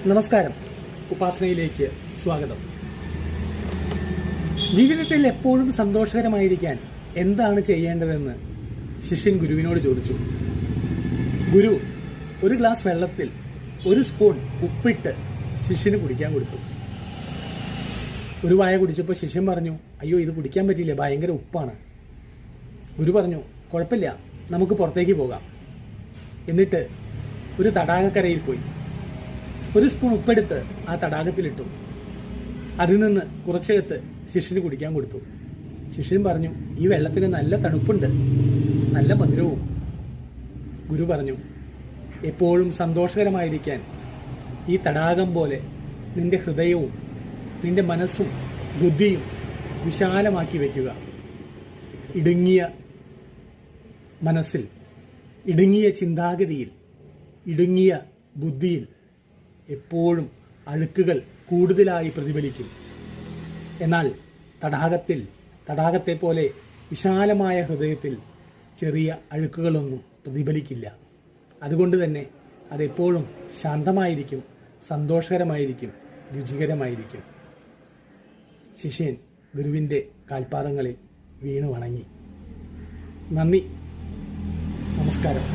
നമസ്കാരം. ഉപാസനയിലേക്ക് സ്വാഗതം. ജീവിതത്തിൽ എപ്പോഴും സന്തോഷകരമായിരിക്കാൻ എന്താണ് ചെയ്യേണ്ടതെന്ന് ശിഷ്യൻ ഗുരുവിനോട് ചോദിച്ചു. ഗുരു ഒരു ഗ്ലാസ് വെള്ളത്തിൽ ഒരു സ്പൂൺ ഉപ്പിട്ട് ശിഷ്യന് കുടിക്കാൻ കൊടുത്തു. ഒരു വായ കുടിച്ചപ്പോൾ ശിഷ്യൻ പറഞ്ഞു, അയ്യോ ഇത് കുടിക്കാൻ പറ്റില്ല, ഭയങ്കര ഉപ്പാണ്. ഗുരു പറഞ്ഞു, കുഴപ്പമില്ല, നമുക്ക് പുറത്തേക്ക് പോകാം. എന്നിട്ട് ഒരു തടാകക്കരയിൽ പോയി ഒരു സ്പൂൺ ഉപ്പെടുത്ത് ആ തടാകത്തിലിട്ടു. അതിൽ നിന്ന് കുറച്ചെടുത്ത് ശിഷ്യന് കുടിക്കാൻ കൊടുത്തു. ശിഷ്യൻ പറഞ്ഞു, ഈ വെള്ളത്തിന് നല്ല തണുപ്പുണ്ട്, നല്ല മധുരവും. ഗുരു പറഞ്ഞു, എപ്പോഴും സന്തോഷകരമായിരിക്കാൻ ഈ തടാകം പോലെ നിന്റെ ഹൃദയവും നിന്റെ മനസ്സും ബുദ്ധിയും വിശാലമാക്കി വയ്ക്കുക. ഇടുങ്ങിയ മനസ്സിൽ, ഇടുങ്ങിയ ചിന്താഗതിയിൽ, ഇടുങ്ങിയ ബുദ്ധിയിൽ എപ്പോഴും അഴുക്കുകൾ കൂടുതലായി പ്രതിഫലിക്കും. എന്നാൽ തടാകത്തെ പോലെ വിശാലമായ ഹൃദയത്തിൽ ചെറിയ അഴുക്കുകളൊന്നും പ്രതിഫലിക്കില്ല. അതുകൊണ്ട് തന്നെ അതെപ്പോഴും ശാന്തമായിരിക്കും, സന്തോഷകരമായിരിക്കും, രുചികരമായിരിക്കും. ശിഷ്യൻ ഗുരുവിൻ്റെ കാൽപാദങ്ങളിൽ വീണു വണങ്ങി. നന്ദി. നമസ്കാരം.